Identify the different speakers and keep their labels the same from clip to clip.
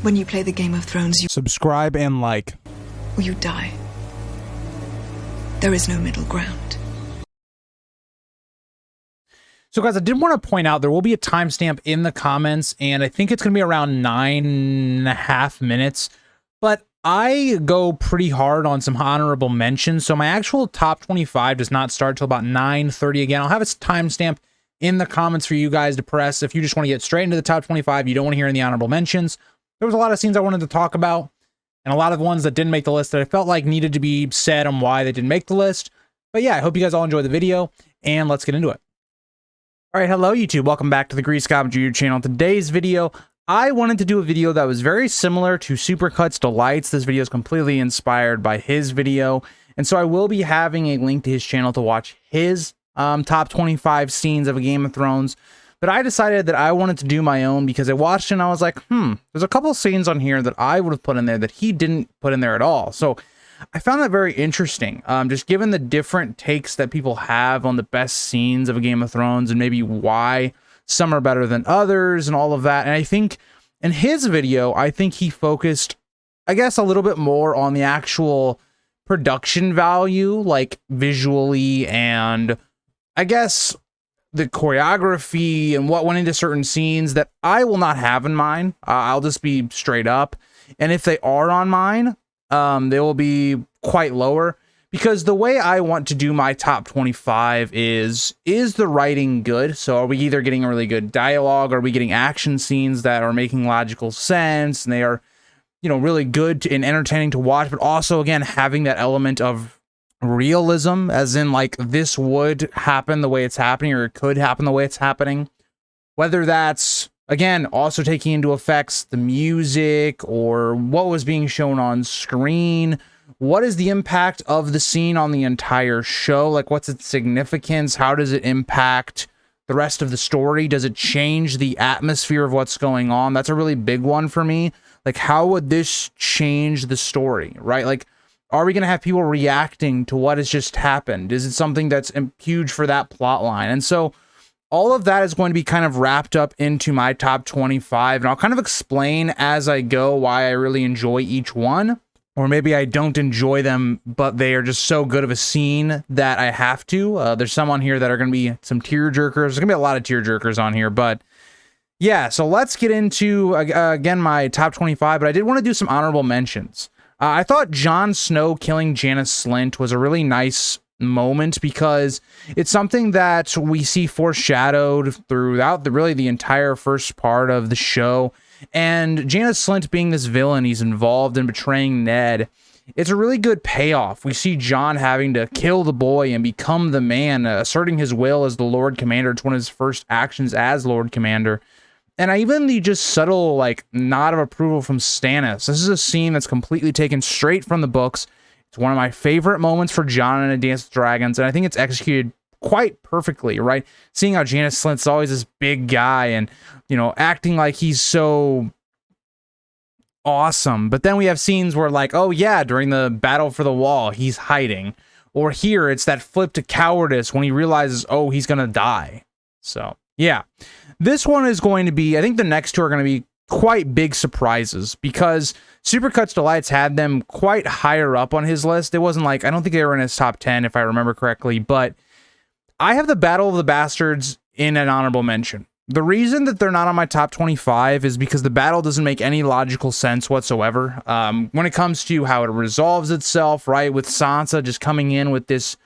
Speaker 1: When you play the Game of Thrones, you
Speaker 2: Subscribe and like.
Speaker 1: or you die. There is no middle ground.
Speaker 2: So guys, I did want to point out there will be a timestamp in the comments, and I think it's going to be around 9.5 minutes, but I go pretty hard on some honorable mentions, so my actual top 25 does not start till about 9:30 again. I'll have a timestamp in the comments for you guys to press if you just want to get straight into the top 25, you don't want to hear any honorable mentions. There was a lot of scenes I wanted to talk about, and a lot of ones that didn't make the list that I felt like needed to be said on why they didn't make the list. But yeah, I hope you guys all enjoyed the video, and let's get into it. All right, hello YouTube. Welcome back to the Grease Goblin Jr. channel. Today's video, I wanted to do a video that was very similar to Supercuts Delights. This video is completely inspired by his video, and so I will be having a link to his channel to watch his top 25 scenes of a Game of Thrones. But I decided that I wanted to do my own because I watched it and I was like, there's a couple scenes on here that I would have put in there that he didn't put in there at all. So I found that very interesting, just given the different takes that people have on the best scenes of a Game of Thrones and maybe why some are better than others and all of that. And I think in his video, I think he focused, I guess, a little bit more on the actual production value, like visually, and I guess the choreography and what went into certain scenes that I will not have in mine. I'll just be straight up. And if they are on mine, they will be quite lower, because the way I want to do my top 25 is the writing good? So are we either getting really good dialogue? Are we getting action scenes that are making logical sense? And they are, really good and entertaining to watch, but also, again, having that element of realism, as in like this would happen the way it's happening, or it could happen the way it's happening. Whether that's, again, also taking into effects the music or what was being shown on screen. What is the impact of the scene on the entire show? Like, what's its significance? How does it impact the rest of the story? Does it change the atmosphere of what's going on? That's a really big one for me. Like, how would this change the story, right? Like, are we going to have people reacting to what has just happened? Is it something that's huge for that plot line? And so all of that is going to be kind of wrapped up into my top 25. And I'll kind of explain as I go why I really enjoy each one. Or maybe I don't enjoy them, but they are just so good of a scene that I have to. There's some on here that are going to be some tearjerkers. There's going to be a lot of tearjerkers on here, but yeah, so let's get into, again, my top 25. But I did want to do some honorable mentions. I thought Jon Snow killing Janos Slynt was a really nice moment, because it's something that we see foreshadowed throughout the entire first part of the show. And Janos Slynt being this villain, he's involved in betraying Ned. It's a really good payoff. We see Jon having to kill the boy and become the man, asserting his will as the Lord Commander. It's one of his first actions as Lord Commander. And even the just subtle, like, nod of approval from Stannis. This is a scene that's completely taken straight from the books. It's one of my favorite moments for Jon in A Dance with Dragons, and I think it's executed quite perfectly, right? Seeing how Janos Slynt's always this big guy and, acting like he's so awesome. But then we have scenes where, like, oh yeah, during the battle for the wall, he's hiding. Or here, it's that flip to cowardice when he realizes, oh, he's going to die. So, yeah. This one is going to be, I think the next two are going to be quite big surprises, because Supercuts Delights had them quite higher up on his list. It wasn't like, I don't think they were in his top 10, if I remember correctly, but I have the Battle of the Bastards in an honorable mention. The reason that they're not on my top 25 is because the battle doesn't make any logical sense whatsoever. When it comes to how it resolves itself, right, with Sansa just coming in with this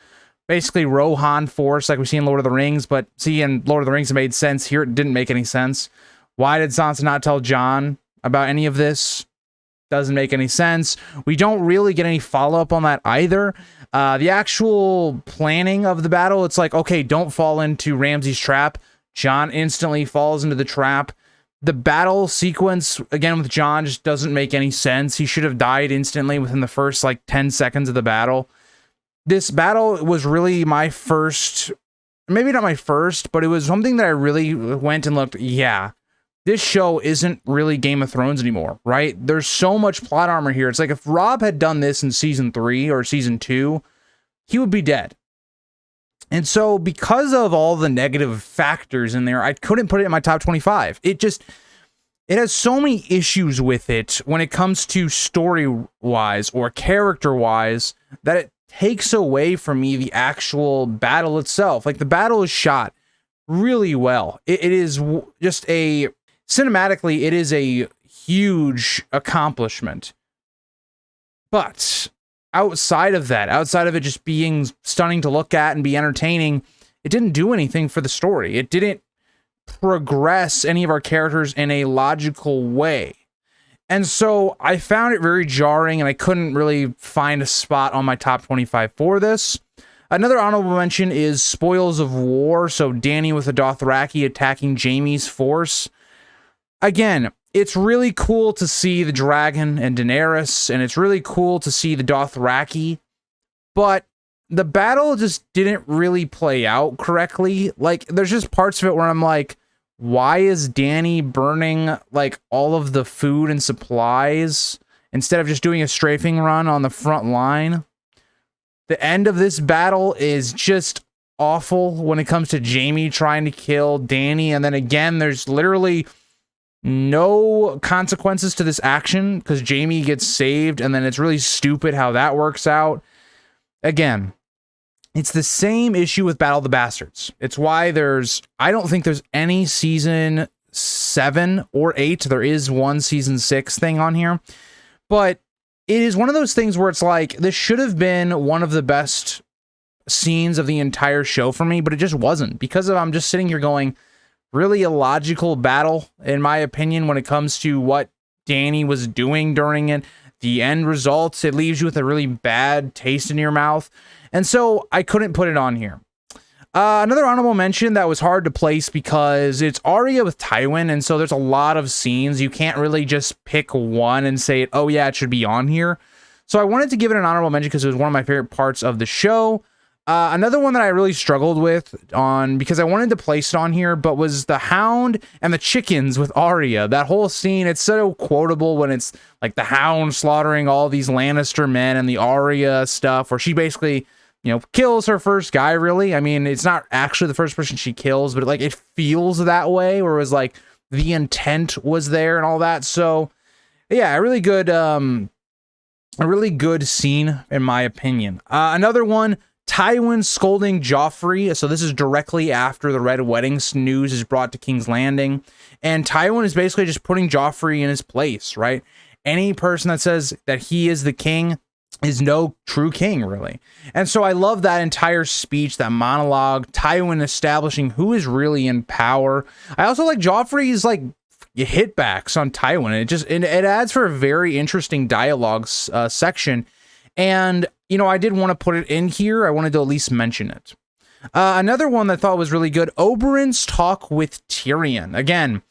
Speaker 2: basically Rohan force like we see in Lord of the Rings, but see, in Lord of the Rings it made sense. Here it didn't make any sense. Why did Sansa not tell Jon about any of this? Doesn't make any sense. We don't really get any follow-up on that either. The actual planning of the battle, it's like, okay, don't fall into Ramsay's trap. Jon instantly falls into the trap. The battle sequence, again, with Jon just doesn't make any sense. He should have died instantly within the first, 10 seconds of the battle. This battle was really my first, maybe not my first, but it was something that I really went and looked, yeah, this show isn't really Game of Thrones anymore, right? There's so much plot armor here. It's like if Rob had done this in season 3 or season 2, he would be dead. And so because of all the negative factors in there, I couldn't put it in my top 25. it has so many issues with it when it comes to story-wise or character-wise that it takes away from me the actual battle itself. Like, the battle is shot really well. It is just cinematically, it is a huge accomplishment. But outside of that, outside of it just being stunning to look at and be entertaining, it didn't do anything for the story. It didn't progress any of our characters in a logical way. And so I found it very jarring, and I couldn't really find a spot on my top 25 for this. Another honorable mention is Spoils of War, so Dany with the Dothraki attacking Jaime's force. Again, it's really cool to see the dragon and Daenerys, and it's really cool to see the Dothraki, but the battle just didn't really play out correctly. Like, there's just parts of it where I'm like, why is Dany burning, like, all of the food and supplies instead of just doing a strafing run on the front line? The end of this battle is just awful when it comes to Jaime trying to kill Dany, and then again, there's literally no consequences to this action because Jaime gets saved, and then it's really stupid how that works out. Again, it's the same issue with Battle of the Bastards. It's why I don't think there's any season 7 or 8. There is one season 6 thing on here, but it is one of those things where it's like, this should have been one of the best scenes of the entire show for me, but it just wasn't, because I'm just sitting here going, really illogical battle, in my opinion, when it comes to what Dany was doing during it. The end results, it leaves you with a really bad taste in your mouth. And so I couldn't put it on here. Another honorable mention that was hard to place because it's Arya with Tywin, and so there's a lot of scenes. You can't really just pick one and say, oh yeah, it should be on here. So I wanted to give it an honorable mention because it was one of my favorite parts of the show. Another one that I really struggled with because I wanted to place it on here, but was the Hound and the chickens with Arya. That whole scene, it's so quotable when it's like the Hound slaughtering all these Lannister men and the Arya stuff where she basically, kills her first guy, really. I mean, it's not actually the first person she kills, but it feels that way, where it was like the intent was there and all that. So yeah, a really good scene in my opinion. Another one, Tywin scolding Joffrey. So this is directly after the Red Wedding news is brought to King's Landing, and Tywin is basically just putting Joffrey in his place, right? Any person that says that he is the king is no true king, really. And so I love that entire speech, that monologue, Tywin establishing who is really in power. I also like Joffrey's hitbacks on Tywin. It adds for a very interesting dialogue section. And I did want to put it in here. I wanted to at least mention it. Another one that I thought was really good, Oberyn's talk with Tyrion. Again,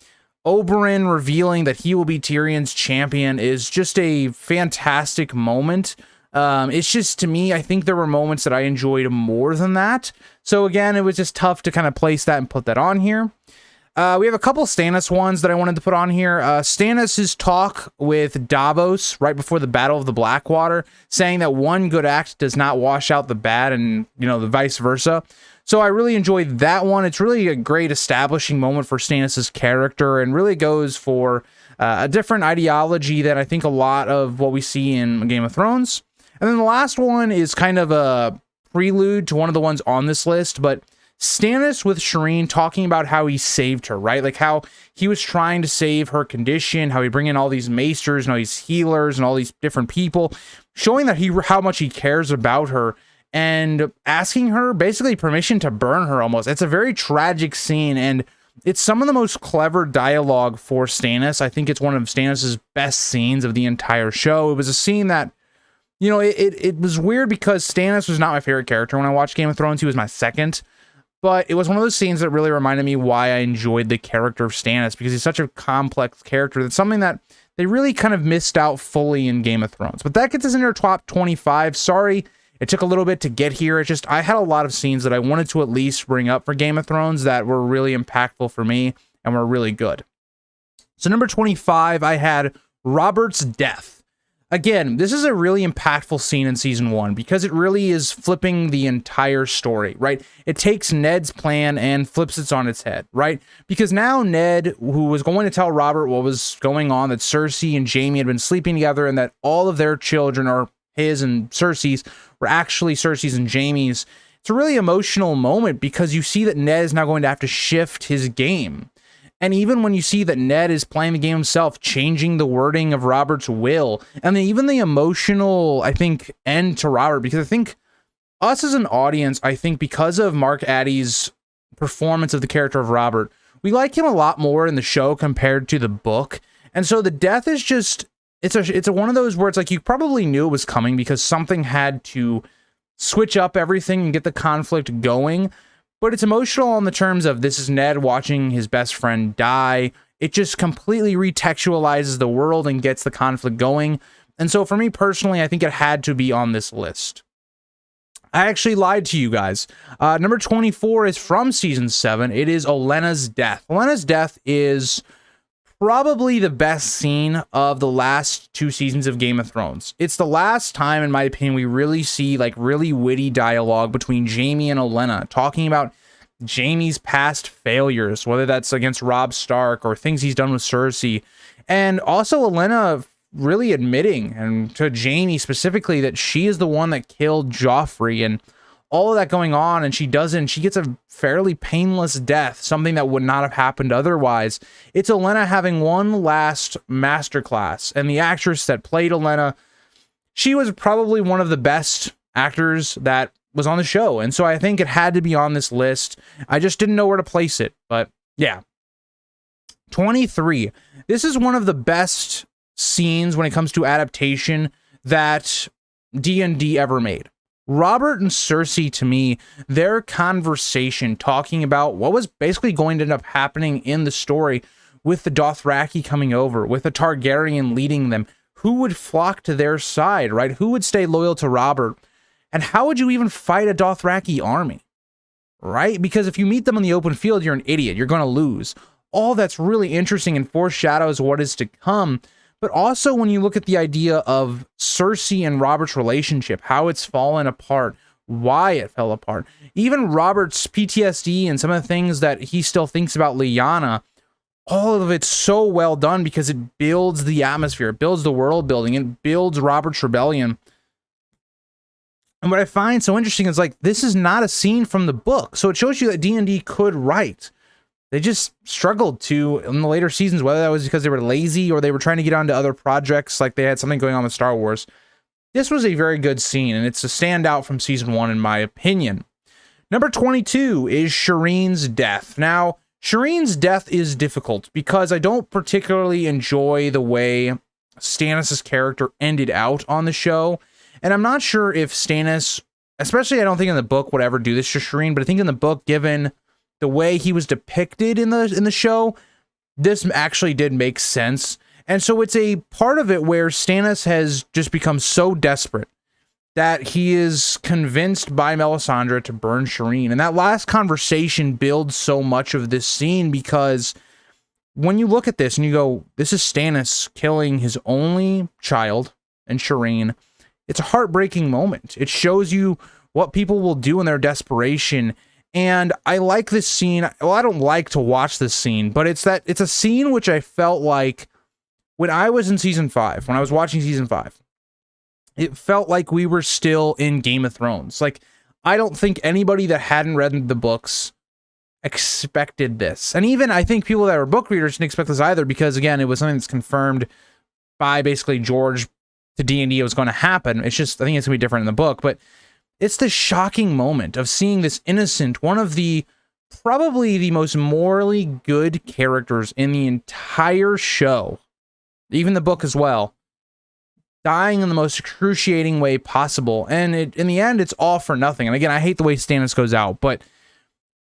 Speaker 2: Oberyn revealing that he will be Tyrion's champion is just a fantastic moment. It's just, to me, I think there were moments that I enjoyed more than that. So again, it was just tough to kind of place that and put that on here. We have a couple Stannis ones that I wanted to put on here. Stannis' talk with Davos right before the Battle of the Blackwater, saying that one good act does not wash out the bad, and the vice versa. So I really enjoyed that one. It's really a great establishing moment for Stannis' character, and really goes for a different ideology than I think a lot of what we see in Game of Thrones. And then the last one is kind of a prelude to one of the ones on this list, but Stannis with Shireen talking about how he saved her, right? Like how he was trying to save her condition, how he bring in all these maesters and all these healers and all these different people, showing that how much he cares about her, and asking her basically permission to burn her almost. It's a very tragic scene, and it's some of the most clever dialogue for Stannis. I think it's one of Stannis' best scenes of the entire show. It was a scene that, it was weird because Stannis was not my favorite character when I watched Game of Thrones. He was my second. But it was one of those scenes that really reminded me why I enjoyed the character of Stannis, because he's such a complex character. That's something that they really kind of missed out fully in Game of Thrones. But that gets us into our top 25. Sorry, it took a little bit to get here. I had a lot of scenes that I wanted to at least bring up for Game of Thrones that were really impactful for me and were really good. So number 25, I had Robert's death. Again, this is a really impactful scene in season 1 because it really is flipping the entire story, right? It takes Ned's plan and flips it on its head, right? Because now Ned, who was going to tell Robert what was going on, that Cersei and Jaime had been sleeping together and that all of their children, or his and Cersei's, were actually Cersei's and Jaime's. It's a really emotional moment because you see that Ned is now going to have to shift his game. And even when you see that Ned is playing the game himself, changing the wording of Robert's will, and then even the emotional, I think, end to Robert, because I think us as an audience, I think because of Mark Addy's performance of the character of Robert, we like him a lot more in the show compared to the book. And so the death is just, it's a one of those where it's like you probably knew it was coming because something had to switch up everything and get the conflict going. But it's emotional on the terms of this is Ned watching his best friend die. It just completely retextualizes the world and gets the conflict going. And so for me personally, I think it had to be on this list. I actually lied to you guys. Number 24 is from season 7. It is Olenna's death. Olenna's death is probably the best scene of the last 2 seasons of Game of Thrones. It's the last time, in my opinion, we really see like really witty dialogue between Jaime and Olenna, talking about Jaime's past failures, whether that's against Robb Stark or things he's done with Cersei. And also Olenna really admitting, and to Jaime specifically, that she is the one that killed Joffrey and all of that going on, and she gets a fairly painless death, something that would not have happened otherwise. It's Olenna having one last masterclass, and the actress that played Olenna, she was probably one of the best actors that was on the show, and so I think it had to be on this list. I just didn't know where to place it, but yeah. 23. This is one of the best scenes when it comes to adaptation that D&D ever made. Robert and Cersei, to me, their conversation talking about what was basically going to end up happening in the story with the Dothraki coming over, with a Targaryen leading them, who would flock to their side, right? Who would stay loyal to Robert? And how would you even fight a Dothraki army, right? Because if you meet them in the open field, you're an idiot. You're going to lose. All that's really interesting and foreshadows what is to come. But also when you look at the idea of Cersei and Robert's relationship, how it's fallen apart, why it fell apart, even Robert's PTSD and some of the things that he still thinks about Lyanna, all of it's so well done because it builds the atmosphere, it builds the world building, it builds Robert's rebellion. And what I find so interesting is like, this is not a scene from the book. So it shows you that D&D could write. They just struggled to in the later seasons, whether that was because they were lazy or they were trying to get onto other projects, like they had something going on with Star Wars. This was a very good scene, and it's a standout from season 1, in my opinion. Number 22 is Shireen's death. Now, Shireen's death is difficult because I don't particularly enjoy the way Stannis' character ended out on the show. And I'm not sure if Stannis, especially I don't think in the book would ever do this to Shireen, but I think in the book, given the way he was depicted in the show, this actually did make sense. And so it's a part of it where Stannis has just become so desperate that he is convinced by Melisandre to burn Shireen. And that last conversation builds so much of this scene because when you look at this and you go, this is Stannis killing his only child and Shireen, it's a heartbreaking moment. It shows you what people will do in their desperation. And I like this scene. Well, I don't like to watch this scene, but it's a scene which I felt like when I was in season 5, when I was watching season 5, it felt like we were still in Game of Thrones. Like, I don't think anybody that hadn't read the books expected this. And even I think people that were book readers didn't expect this either, because again, it was something that's confirmed by basically George to D&D it was going to happen. It's just, I think it's going to be different in the book, but it's the shocking moment of seeing this innocent, one of the probably the most morally good characters in the entire show, even the book as well, dying in the most excruciating way possible. And in the end, it's all for nothing. And again, I hate the way Stannis goes out, but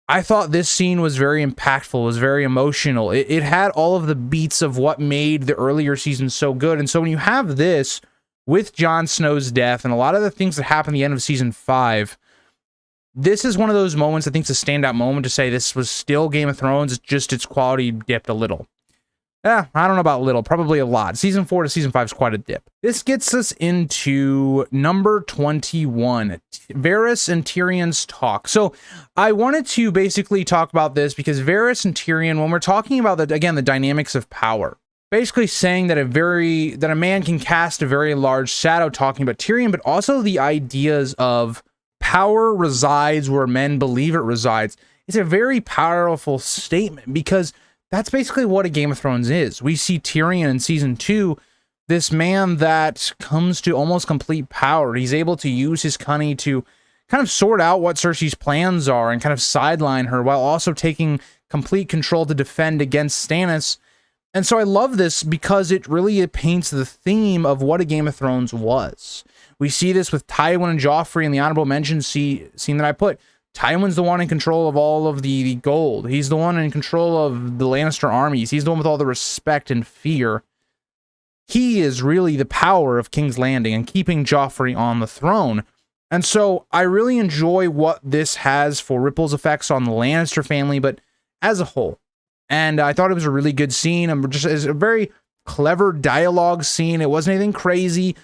Speaker 2: I thought this scene was very impactful, was very emotional. It had all of the beats of what made the earlier seasons so good. And so when you have this with Jon Snow's death and a lot of the things that happen at the end of season 5, this is one of those moments I think it's a standout moment to say this was still Game of Thrones, it's just its quality dipped a little. I don't know about little, probably a lot. Season 4 to season 5 is quite a dip. This gets us into number 21, Varys and Tyrion's talk. So I wanted to basically talk about this because Varys and Tyrion, when we're talking about the dynamics of power, basically saying that a man can cast a very large shadow, talking about Tyrion, but also the ideas of power resides where men believe it resides. It's a very powerful statement because that's basically what a Game of Thrones is. We see Tyrion in season 2, this man that comes to almost complete power. He's able to use his cunning to kind of sort out what Cersei's plans are and kind of sideline her while also taking complete control to defend against Stannis. And so I love this because it paints the theme of what a Game of Thrones was. We see this with Tywin and Joffrey in the honorable mention scene that I put. Tywin's the one in control of all of the gold. He's the one in control of the Lannister armies. He's the one with all the respect and fear. He is really the power of King's Landing and keeping Joffrey on the throne. And so I really enjoy what this has for ripples effects on the Lannister family, but as a whole. And I thought it was a really good scene. It's a very clever dialogue scene. It wasn't anything crazy,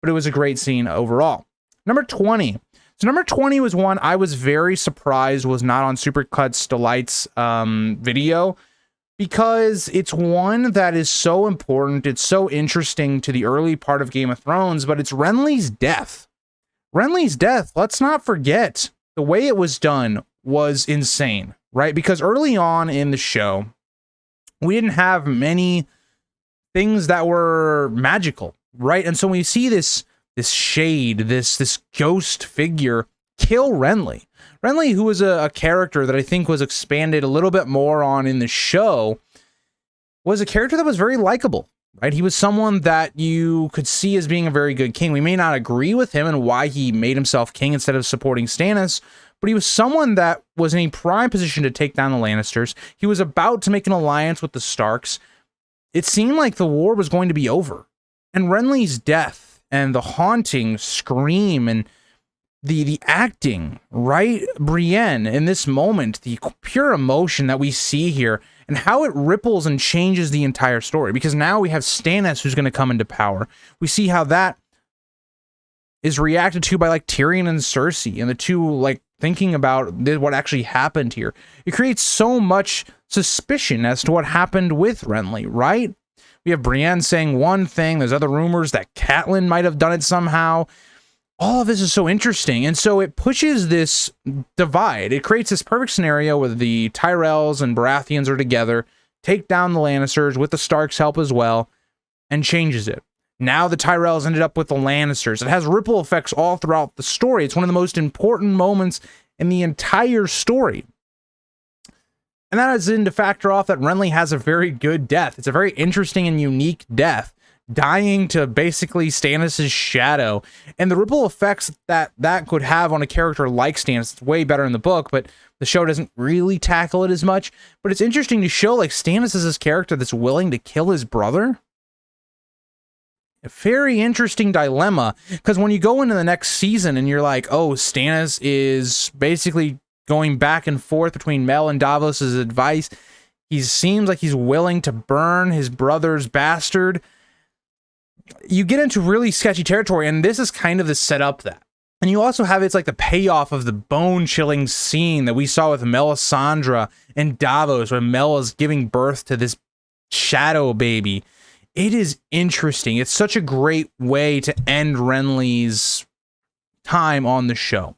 Speaker 2: but it was a great scene overall. Number 20. So number 20 was one I was very surprised was not on Supercuts Delight's video, because it's one that is so important. It's so interesting to the early part of Game of Thrones, but it's Renly's death. Renly's death, let's not forget, the way it was done was insane, right? Because early on in the show, we didn't have many things that were magical, right? And so when you see this shade, this ghost figure kill Renly. Renly, who was a character that I think was expanded a little bit more on in the show, was a character that was very likable, right? He was someone that you could see as being a very good king. We may not agree with him and why he made himself king instead of supporting Stannis, but he was someone that was in a prime position to take down the Lannisters. He was about to make an alliance with the Starks. It seemed like the war was going to be over. And Renly's death and the haunting scream and the acting, right? Brienne, in this moment, the pure emotion that we see here and how it ripples and changes the entire story. Because now we have Stannis who's going to come into power. We see how that is reacted to by like Tyrion and Cersei and the two like thinking about what actually happened here. It creates so much suspicion as to what happened with Renly, right? We have Brienne saying one thing. There's other rumors that Catelyn might have done it somehow. All of this is so interesting. And so it pushes this divide. It creates this perfect scenario where the Tyrells and Baratheons are together, take down the Lannisters with the Starks' help as well, and changes it. Now the Tyrells ended up with the Lannisters. It has ripple effects all throughout the story. It's one of the most important moments in the entire story. And that is in to factor off that Renly has a very good death. It's a very interesting and unique death, dying to basically Stannis' shadow. And the ripple effects that could have on a character like Stannis, it's way better in the book, but the show doesn't really tackle it as much. But it's interesting to show like Stannis is this character that's willing to kill his brother. A very interesting dilemma, because when you go into the next season and you're like, oh, Stannis is basically going back and forth between Mel and Davos's advice. He seems like he's willing to burn his brother's bastard. You get into really sketchy territory, and this is kind of the setup that. And you also have, it's like the payoff of the bone-chilling scene that we saw with Melisandre and Davos when Mel is giving birth to this shadow baby. It is interesting. It's such a great way to end Renly's time on the show.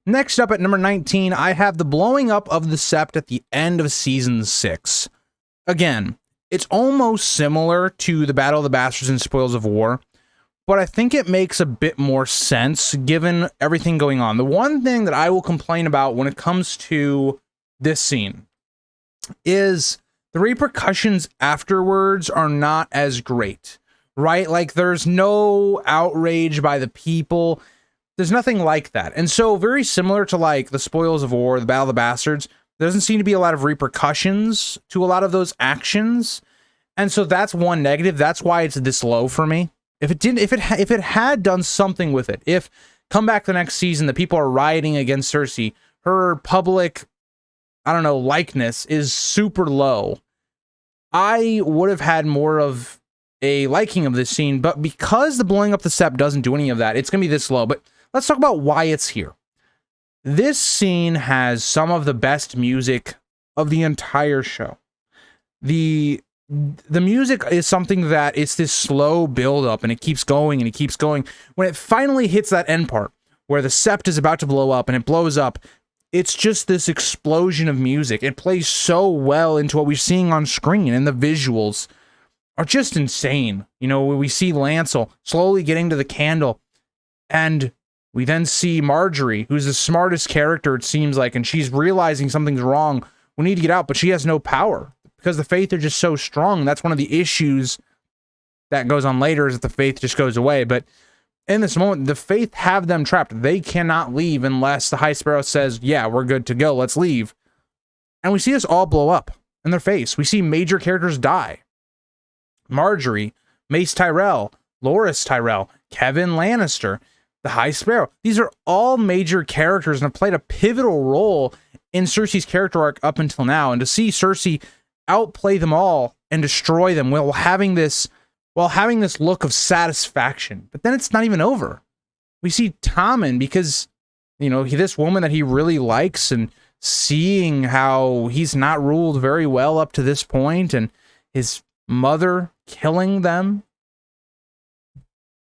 Speaker 2: Next up at number 19, I have the blowing up of the Sept at the end of season 6. Again, it's almost similar to the Battle of the Bastards and Spoils of War, but I think it makes a bit more sense given everything going on. The one thing that I will complain about when it comes to this scene is the repercussions afterwards are not as great, right? Like there's no outrage by the people. There's nothing like that. And so very similar to like the Spoils of War, the Battle of the Bastards, there doesn't seem to be a lot of repercussions to a lot of those actions. And so that's one negative. That's why it's this low for me. If it had done something with it, if come back the next season, the people are rioting against Cersei, her public, I don't know, likeness is super low. I would have had more of a liking of this scene, but because the blowing up the sept doesn't do any of that, it's going to be this low. But let's talk about why it's here. This scene has some of the best music of the entire show. The music is something that it's this slow build up and it keeps going and it keeps going. When it finally hits that end part where the sept is about to blow up and it blows up, it's just this explosion of music. It plays so well into what we're seeing on screen, and the visuals are just insane. You know, we see Lancel slowly getting to the candle, and we then see Marjorie, who's the smartest character, it seems like, and she's realizing something's wrong. We need to get out, but she has no power because the faith are just so strong. That's one of the issues that goes on later, is that the faith just goes away. But in this moment, the faith have them trapped. They cannot leave unless the High Sparrow says, yeah, we're good to go, let's leave. And we see this all blow up in their face. We see major characters die. Marjorie, Mace Tyrell, Loras Tyrell, Kevin Lannister, the High Sparrow. These are all major characters and have played a pivotal role in Cersei's character arc up until now. And to see Cersei outplay them all and destroy them while having this look of satisfaction. But then it's not even over. We see Tommen, because, you know, this woman that he really likes, and seeing how he's not ruled very well up to this point, and his mother killing them,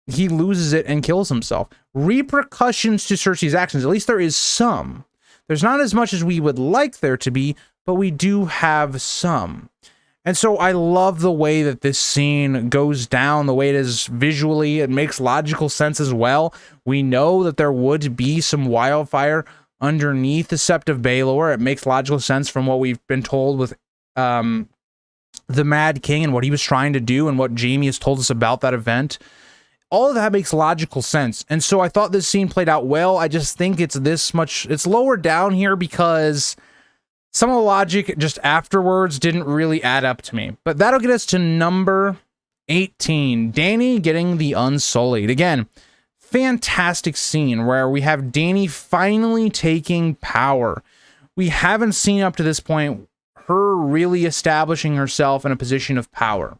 Speaker 2: he loses it and kills himself. Repercussions to Cersei's actions, at least there is some. There's not as much as we would like there to be, but we do have some. And so I love the way that this scene goes down, the way it is visually. It makes logical sense as well. We know that there would be some wildfire underneath the Sept of Baelor. It makes logical sense from what we've been told with the Mad King and what he was trying to do and what Jaime has told us about that event. All of that makes logical sense. And so I thought this scene played out well. I just think it's lower down here because some of the logic just afterwards didn't really add up to me. But that'll get us to number 18. Dany getting the Unsullied. Again, fantastic scene where we have Dany finally taking power. We haven't seen up to this point her really establishing herself in a position of power.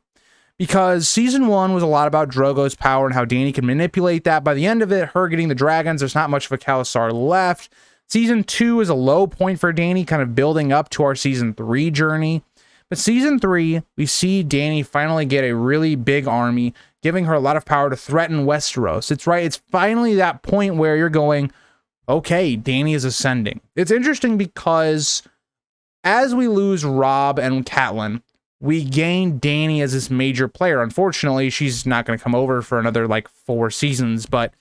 Speaker 2: Because season 1 was a lot about Drogo's power and how Dany can manipulate that. By the end of it, her getting the dragons, there's not much of a Khalasar left. Season 2 is a low point for Dany, kind of building up to our season 3 journey. But season 3, we see Dany finally get a really big army, giving her a lot of power to threaten Westeros. It's finally that point where you're going, okay, Dany is ascending. It's interesting because as we lose Robb and Catelyn, we gain Dany as this major player. Unfortunately, she's not going to come over for another 4 seasons, but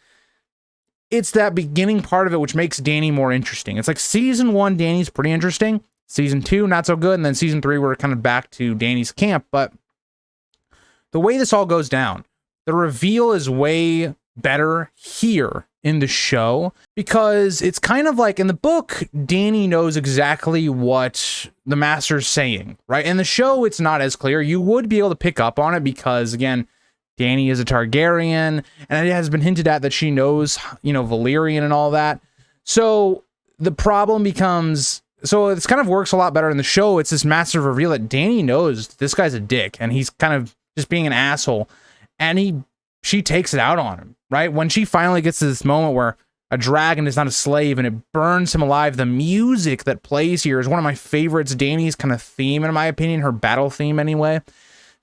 Speaker 2: it's that beginning part of it which makes Dany more interesting. It's like season 1, Dany's pretty interesting. Season 2, not so good. And then season 3, we're kind of back to Dany's camp. But the way this all goes down, the reveal is way better here in the show, because it's kind of like in the book, Dany knows exactly what the master's saying, right? In the show, it's not as clear. You would be able to pick up on it because, again, Dany is a Targaryen, and it has been hinted at that she knows, Valyrian and all that. So the problem becomes, so it's kind of works a lot better in the show. It's this massive reveal that Dany knows this guy's a dick, and he's kind of just being an asshole, and she takes it out on him, right? When she finally gets to this moment where a dragon is not a slave and it burns him alive, the music that plays here is one of my favorites. Dany's kind of theme, in my opinion, her battle theme anyway.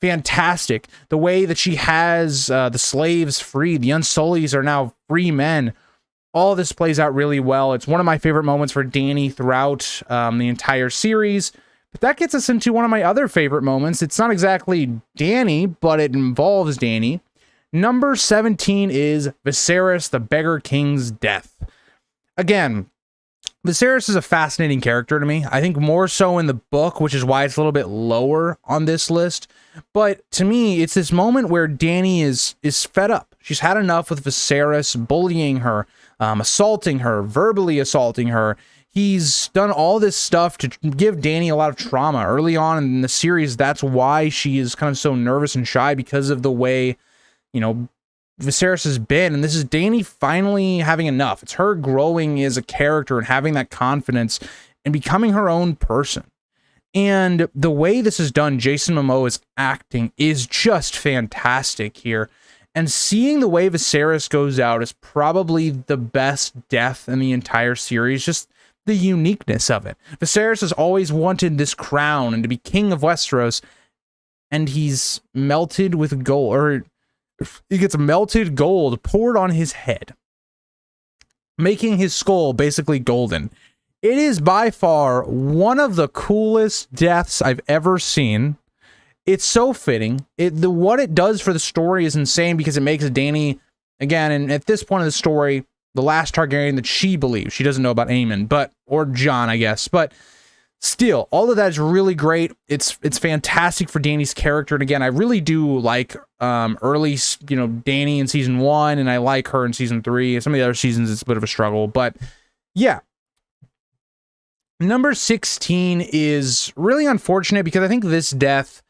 Speaker 2: Fantastic. The way that she has the slaves freed, the Unsullieds are now free men. All this plays out really well. It's one of my favorite moments for Dany throughout the entire series. But that gets us into one of my other favorite moments. It's not exactly Dany, but it involves Dany. Number 17 is Viserys, the Beggar King's death. Again, Viserys is a fascinating character to me. I think more so in the book, which is why it's a little bit lower on this list. But to me, it's this moment where Dany is fed up. She's had enough with Viserys bullying her, assaulting her, verbally assaulting her. He's done all this stuff to give Dany a lot of trauma. Early on in the series, that's why she is kind of so nervous and shy, because of the way, Viserys has been. And this is Dany finally having enough. It's her growing as a character and having that confidence and becoming her own person. And the way this is done, Jason Momoa's acting is just fantastic here. And seeing the way Viserys goes out is probably the best death in the entire series. Just the uniqueness of it. Viserys has always wanted this crown and to be king of Westeros, and he's melted with gold, or he gets melted gold poured on his head, making his skull basically golden. It is by far one of the coolest deaths I've ever seen. It's so fitting. What it does for the story is insane because it makes Dany, again, and at this point of the story, the last Targaryen that she believes. She doesn't know about Aemon, or Jon, I guess. But still, all of that is really great. It's fantastic for Dany's character. And again, I really do like early, Dany in season 1, and I like her in season 3. Some of the other seasons, it's a bit of a struggle. But yeah. Number 16 is really unfortunate because I think this death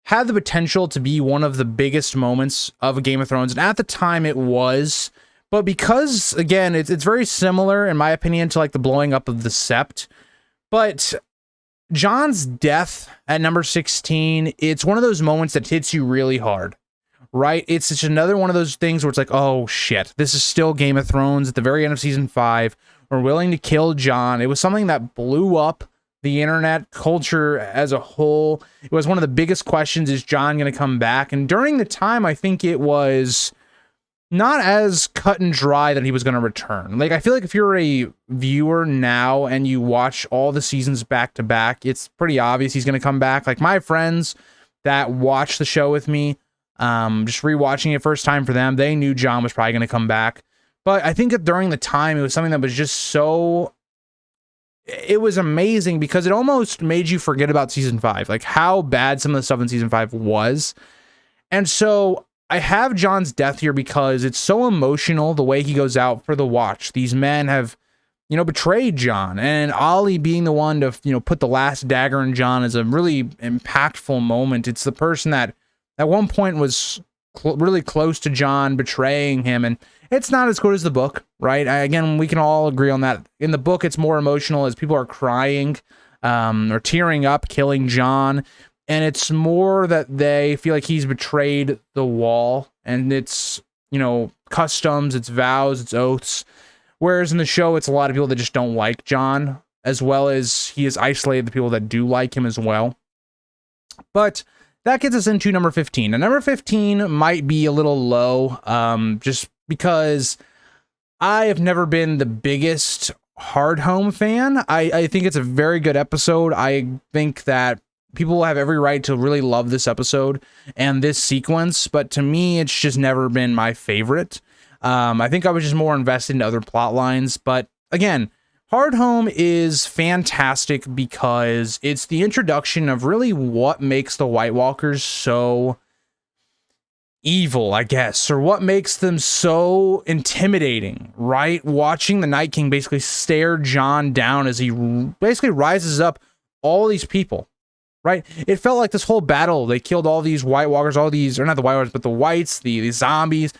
Speaker 2: had the potential to be one of the biggest moments of Game of Thrones. And at the time it was, but because again, it's very similar in my opinion to like the blowing up of the Sept, but Jon's death at number 16, it's one of those moments that hits you really hard, right? It's just another one of those things where it's like, oh shit, this is still Game of Thrones at the very end of season 5. We're willing to kill Jon. It was something that blew up the internet culture as a whole. It was one of the biggest questions, is Jon going to come back? And during the time, I think it was not as cut and dry that he was going to return. Like, I feel like if you're a viewer now and you watch all the seasons back to back, it's pretty obvious he's going to come back. Like my friends that watched the show with me, just rewatching it first time for them, they knew Jon was probably going to come back. But I think that during the time, it was something that was just so... It was amazing because it almost made you forget about season 5, like how bad some of the stuff in season 5 was. And so I have Jon's death here because it's so emotional the way he goes out for the Watch. These men have, betrayed Jon, and Ollie being the one to, put the last dagger in Jon is a really impactful moment. It's the person that at one point was really close to Jon, betraying him, and it's not as good as the book, right? Again, we can all agree on that. In the book, it's more emotional as people are crying or tearing up, killing Jon. And it's more that they feel like he's betrayed the Wall. And it's, customs, it's vows, it's oaths. Whereas in the show, it's a lot of people that just don't like Jon, as well as he has isolated the people that do like him as well. But that gets us into number 15. And number 15 might be a little low, just because I have never been the biggest Hardhome fan. I think it's a very good episode. I think that people have every right to really love this episode and this sequence, but to me, it's just never been my favorite. I think I was just more invested in other plot lines, but again, Hardhome is fantastic because it's the introduction of really what makes the White Walkers so evil, I guess, or what makes them so intimidating, right? Watching the Night King basically stare Jon down as he basically rises up all these people, right? It felt like this whole battle, they killed all these White Walkers, or not the White Walkers, but the Whites, the zombies,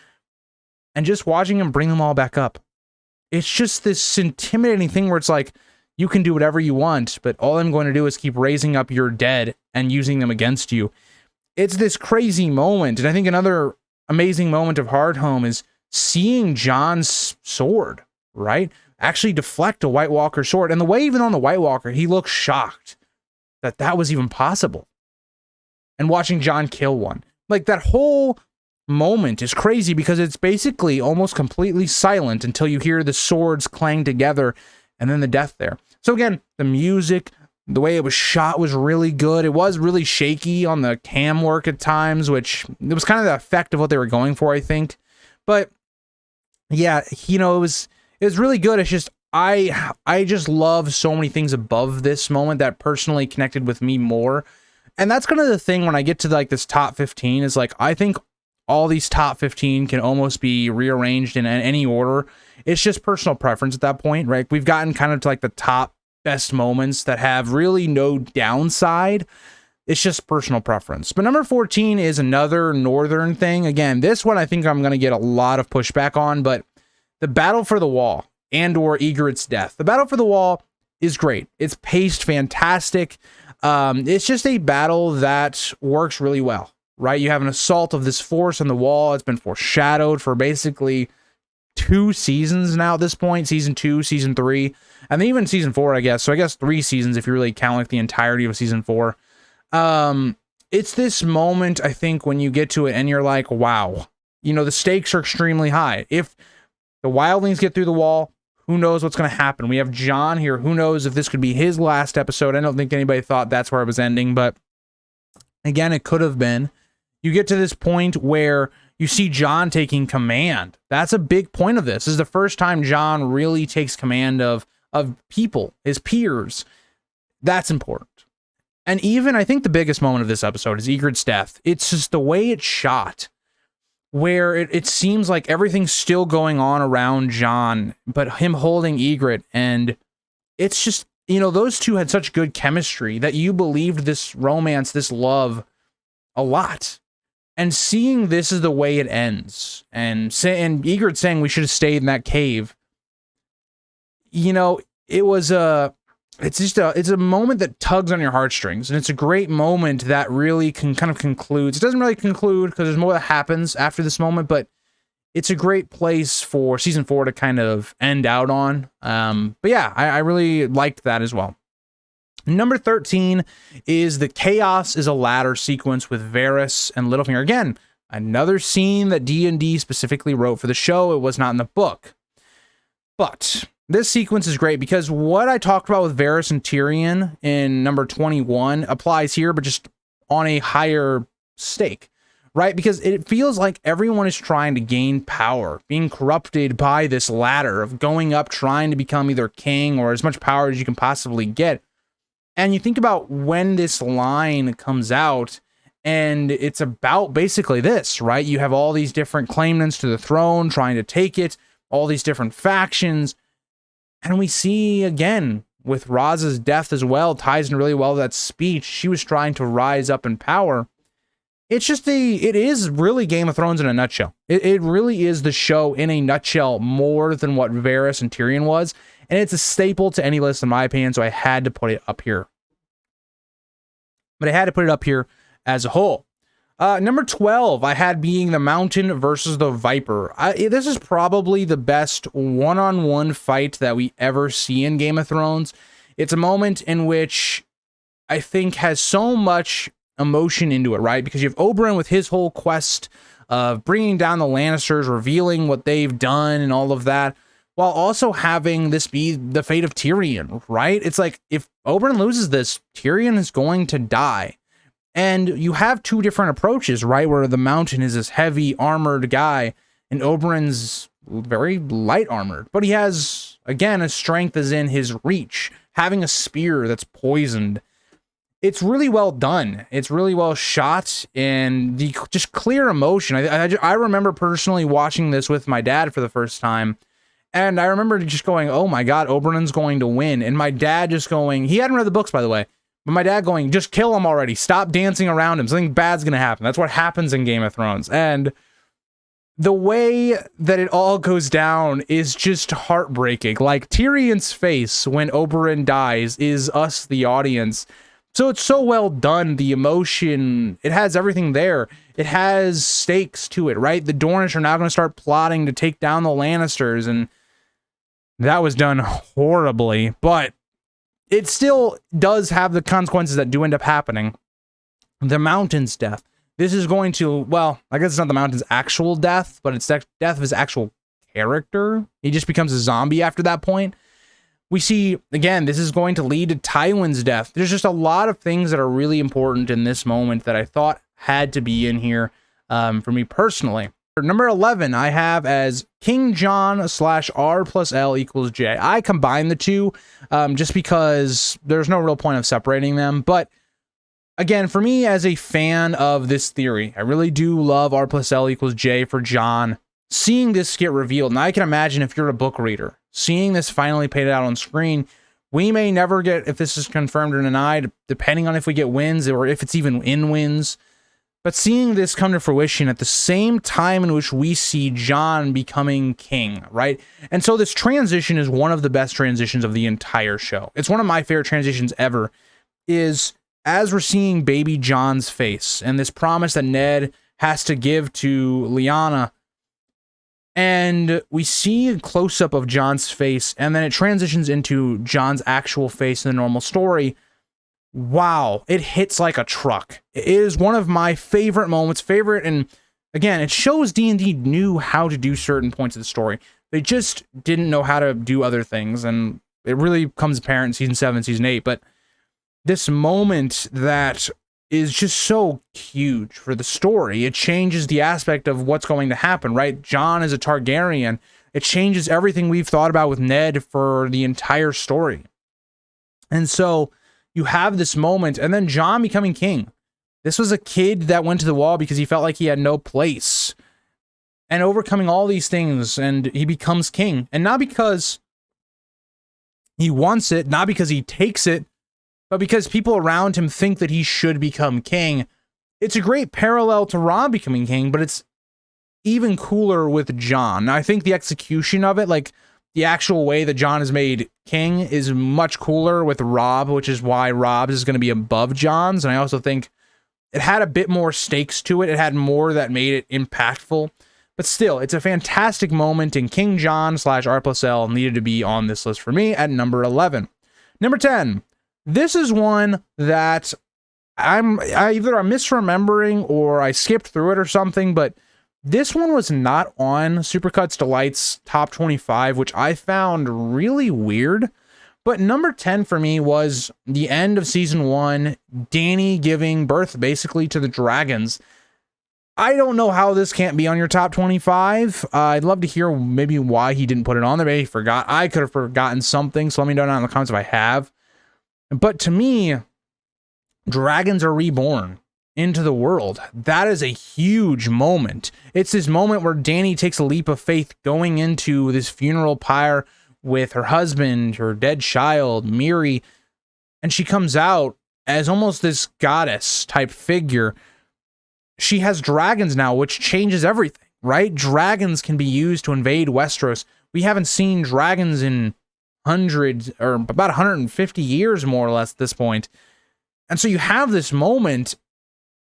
Speaker 2: and just watching him bring them all back up. It's just this intimidating thing where it's like, you can do whatever you want, but all I'm going to do is keep raising up your dead and using them against you. It's this crazy moment. And I think another amazing moment of Hardhome is seeing Jon's sword, right? Actually deflect a White Walker sword. And the way even on the White Walker, he looks shocked that that was even possible. And watching Jon kill one. Like that whole moment is crazy because it's basically almost completely silent until you hear the swords clang together and then the death there. So again, the music, the way it was shot was really good. It was really shaky on the cam work at times, which it was kind of the effect of what they were going for, I think. But yeah, it was really good. It's just I just love so many things above this moment that personally connected with me more. And that's kind of the thing when I get to like this top 15 is like, I think all these top 15 can almost be rearranged in any order. It's just personal preference at that point, right? We've gotten kind of to like the top best moments that have really no downside. It's just personal preference. But number 14 is another Northern thing. Again, this one I think I'm going to get a lot of pushback on, but the Battle for the Wall and or Ygritte's death. The Battle for the Wall is great. It's paced fantastic. It's just a battle that works really well, right? You have an assault of this force on the wall. It's been foreshadowed for basically 2 seasons now at this point, season 2, season 3, and then even season 4, I guess. So I guess 3 seasons if you really count like the entirety of season 4. It's this moment, I think, when you get to it and you're like, wow, you know, the stakes are extremely high. If the wildlings get through the wall, who knows what's going to happen? We have Jon here. Who knows if this could be his last episode? I don't think anybody thought that's where it was ending, but again, it could have been. You get to this point where you see Jon taking command. That's a big point of this. This is the first time Jon really takes command of people, his peers. That's important. And even, I think the biggest moment of this episode is Ygritte's death. It's just the way it's shot, where it seems like everything's still going on around Jon, but him holding Ygritte, and it's just, you know, those two had such good chemistry that you believed this romance, this love, a lot. And seeing this is the way it ends, and Ygritte saying we should have stayed in that cave, you know, it was it's a moment that tugs on your heartstrings, and it's a great moment that really kind of concludes. It doesn't really conclude because there's more that happens after this moment, but it's a great place for season 4 to kind of end out on. But yeah, I really liked that as well. Number 13 is the Chaos is a Ladder sequence with Varys and Littlefinger. Again, another scene that D&D specifically wrote for the show. It was not in the book. But this sequence is great because what I talked about with Varys and Tyrion in number 21 applies here, but just on a higher stake, right? Because it feels like everyone is trying to gain power, being corrupted by this ladder of going up, trying to become either king or as much power as you can possibly get. And you think about when this line comes out, and it's about basically this, right? You have all these different claimants to the throne trying to take it, all these different factions. And we see again with Raz's death as well, ties in really well to that speech. She was trying to rise up in power. It's just it is really Game of Thrones in a nutshell. It really is the show in a nutshell more than what Varys and Tyrion was. And it's a staple to any list in my opinion, so I had to put it up here. But I had to put it up here as a whole. Number 12, I had being the Mountain versus the Viper. This is probably the best one-on-one fight that we ever see in Game of Thrones. It's a moment in which I think has so much emotion into it, right? Because you have Oberyn with his whole quest of bringing down the Lannisters, revealing what they've done and all of that, while also having this be the fate of Tyrion, right? It's like, if Oberyn loses this, Tyrion is going to die. And you have 2 different approaches, right? Where the Mountain is this heavy armored guy, and Oberyn's very light armored. But he has, again, his strength is in his reach, having a spear that's poisoned. It's really well done. It's really well shot, and the just clear emotion. I remember personally watching this with my dad for the first time, and I remember just going, oh my God, Oberyn's going to win. And my dad just going, he hadn't read the books, by the way, but my dad going, just kill him already. Stop dancing around him. Something bad's going to happen. That's what happens in Game of Thrones. And the way that it all goes down is just heartbreaking. Like, Tyrion's face when Oberyn dies is us, the audience. So it's so well done. The emotion, it has everything there. It has stakes to it, right? The Dornish are now going to start plotting to take down the Lannisters, and that was done horribly, but it still does have the consequences that do end up happening. The Mountain's death. This is going to, well, I guess it's not the Mountain's actual death, but it's the death of his actual character. He just becomes a zombie after that point. We see, again, this is going to lead to Tywin's death. There's just a lot of things that are really important in this moment that I thought had to be in here for me personally. Number 11, I have as King John / R + L = J. I combine the two just because there's no real point of separating them. But again, for me as a fan of this theory, I really do love R + L = J for John. Seeing this get revealed, and I can imagine if you're a book reader, seeing this finally paid out on screen, we may never get, if this is confirmed or denied, depending on if we get wins or if it's even in wins. But seeing this come to fruition at the same time in which we see Jon becoming king, right? And so this transition is one of the best transitions of the entire show. It's one of my favorite transitions ever, is as we're seeing baby John's face and this promise that Ned has to give to Lyanna, and we see a close-up of John's face, and then it transitions into John's actual face in the normal story. Wow, it hits like a truck. It is one of my favorite moments, and again, it shows D&D knew how to do certain points of the story. They just didn't know how to do other things, and it really becomes apparent in Season 7, Season 8, but this moment that is just so huge for the story. It changes the aspect of what's going to happen, right? Jon is a Targaryen. It changes everything we've thought about with Ned for the entire story. And so you have this moment, and then Jon becoming king. This was a kid that went to the wall because he felt like he had no place. And overcoming all these things, and he becomes king. And not because he wants it, not because he takes it, but because people around him think that he should become king. It's a great parallel to Robb becoming king, but it's even cooler with Jon. Now, I think the execution of it, like the actual way that Jon is made king, is much cooler with Robb, which is why Robb's is going to be above Jon's. And I also think it had a bit more stakes to it. It had more that made it impactful. But still, it's a fantastic moment, and King Jon / R+L needed to be on this list for me at number 11. Number 10. This is one that either I'm misremembering or I skipped through it or something, but this one was not on Supercuts Delight's top 25, which I found really weird. But number 10 for me was the end of season 1, Dany giving birth basically to the dragons. I don't know how this can't be on your top 25. I'd love to hear maybe why he didn't put it on there. Maybe he forgot. I could have forgotten something, so let me know down in the comments if I have. But to me, dragons are reborn into the world. That is a huge moment. It's this moment where Dany takes a leap of faith going into this funeral pyre with her husband, her dead child, Miri, and she comes out as almost this goddess type figure. She has dragons now, which changes everything, right? Dragons can be used to invade Westeros. We haven't seen dragons in hundreds or about 150 years more or less at this point. And so you have this moment,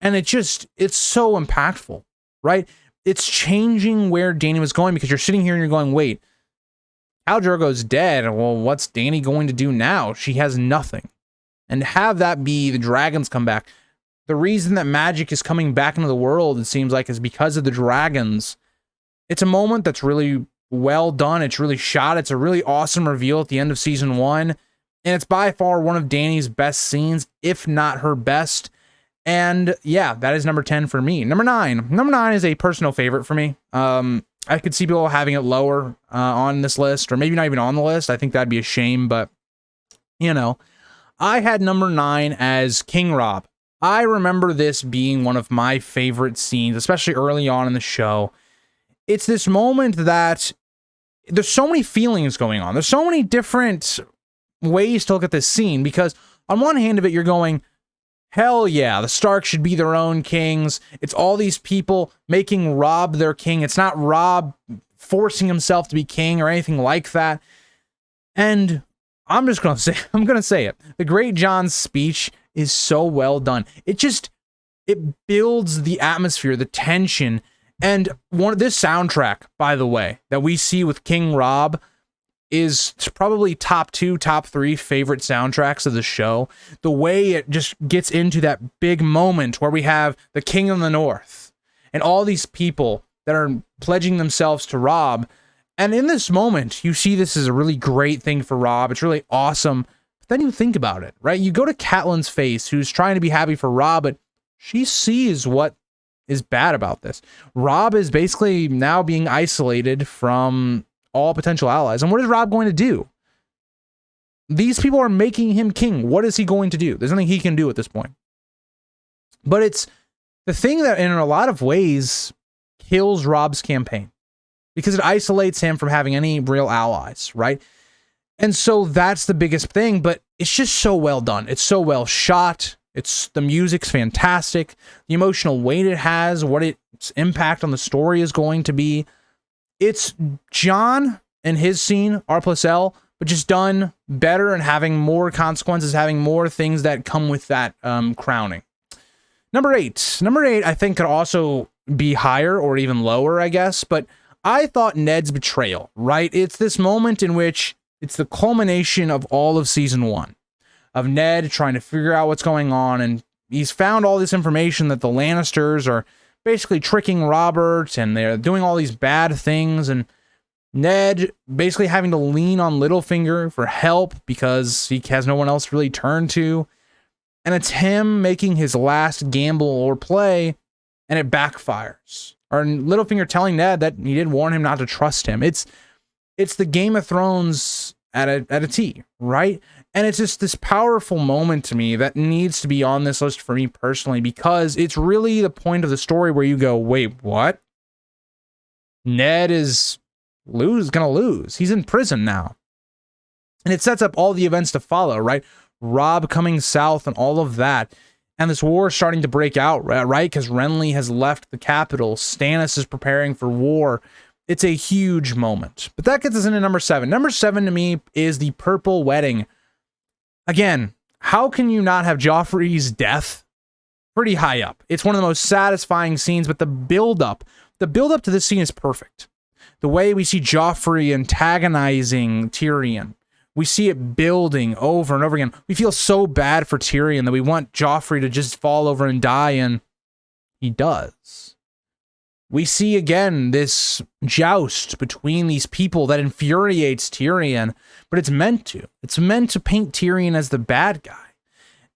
Speaker 2: and it's so impactful, right? It's changing where Dany was going, because you're sitting here and you're going, wait, Khal Drogo's dead. Well, what's Dany going to do now? She has nothing. And to have that be the dragons come back. The reason that magic is coming back into the world, it seems like, is because of the dragons. It's a moment that's really well done. It's really shot. It's a really awesome reveal at the end of season 1. And it's by far one of Dany's best scenes, if not her best. And yeah, that is number 10 for me. Number 9. Number 9 is a personal favorite for me. I could see people having it lower on this list, or maybe not even on the list. I think that'd be a shame, but you know, I had number 9 as King Robb. I remember this being one of my favorite scenes, especially early on in the show. It's this moment that there's so many feelings going on. There's so many different ways to look at this scene, because on one hand of it, you're going, hell yeah, the Starks should be their own kings. It's all these people making Robb their king. It's not Robb forcing himself to be king or anything like that. And I'm going to say it. The Great Jon's speech is so well done. It builds the atmosphere, the tension. And this soundtrack, by the way, that we see with King Robb is probably top 2, top 3 favorite soundtracks of the show. The way it just gets into that big moment where we have the King of the North and all these people that are pledging themselves to Robb. And in this moment, you see this is a really great thing for Robb. It's really awesome. But then you think about it, right? You go to Catelyn's face, who's trying to be happy for Robb, but she sees what is bad about this. Robb is basically now being isolated from all potential allies. And what is Robb going to do? These people are making him king. What is he going to do? There's nothing he can do at this point. But it's the thing that in a lot of ways kills Robb's campaign, because it isolates him from having any real allies, right? And so that's the biggest thing, but it's just so well done. It's so well shot. The music's fantastic. The emotional weight it has, what its impact on the story is going to be. It's Jon and his scene, R+L, but just done better and having more consequences, having more things that come with that crowning. Number 8. Number 8, I think, could also be higher or even lower, I guess, but I thought Ned's betrayal, right? It's this moment in which it's the culmination of all of season 1, of Ned trying to figure out what's going on, and he's found all this information that the Lannisters are basically tricking Robert, and they're doing all these bad things, and Ned basically having to lean on Littlefinger for help because he has no one else to really turn to. And it's him making his last gamble or play, and it backfires. Or Littlefinger telling Ned that he did warn him not to trust him. It's the Game of Thrones at a T, right? And it's just this powerful moment to me that needs to be on this list for me personally, because it's really the point of the story where you go, wait, what? Ned is gonna lose. He's in prison now. And it sets up all the events to follow, right? Robb coming south and all of that. And this war is starting to break out, right? Because Renly has left the capital. Stannis is preparing for war. It's a huge moment. But that gets us into number 7. Number 7 to me is the Purple Wedding. Again, how can you not have Joffrey's death pretty high up? It's one of the most satisfying scenes, but the build-up to this scene is perfect. The way we see Joffrey antagonizing Tyrion, we see it building over and over again. We feel so bad for Tyrion that we want Joffrey to just fall over and die, and he does. We see again this joust between these people that infuriates Tyrion, but it's meant to. It's meant to paint Tyrion as the bad guy.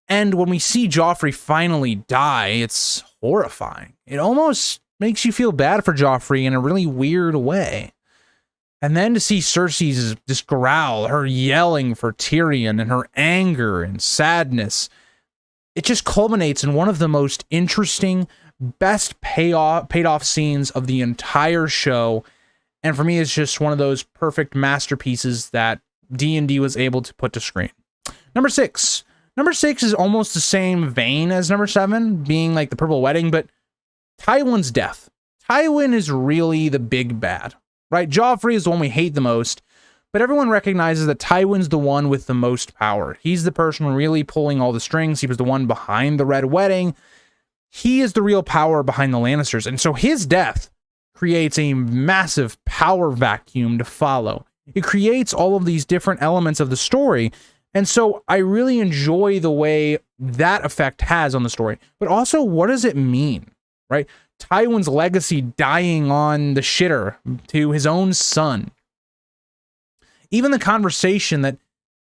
Speaker 2: And when we see Joffrey finally die, it's horrifying. It almost makes you feel bad for Joffrey in a really weird way. And then to see Cersei's just growl, her yelling for Tyrion and her anger and sadness, it just culminates in one of the most interesting, best paid off scenes of the entire show. And for me, it's just one of those perfect masterpieces that D&D was able to put to screen. Number 6. Number 6 is almost the same vein as number 7, being like the Purple Wedding, but Tywin's death. Tywin is really the big bad, right? Joffrey is the one we hate the most, but everyone recognizes that Tywin's the one with the most power. He's the person really pulling all the strings. He was the one behind the Red Wedding. He is the real power behind the Lannisters. And so his death creates a massive power vacuum to follow. It creates all of these different elements of the story. And so I really enjoy the way that effect has on the story. But also, what does it mean, right? Tywin's legacy dying on the shitter to his own son. Even the conversation that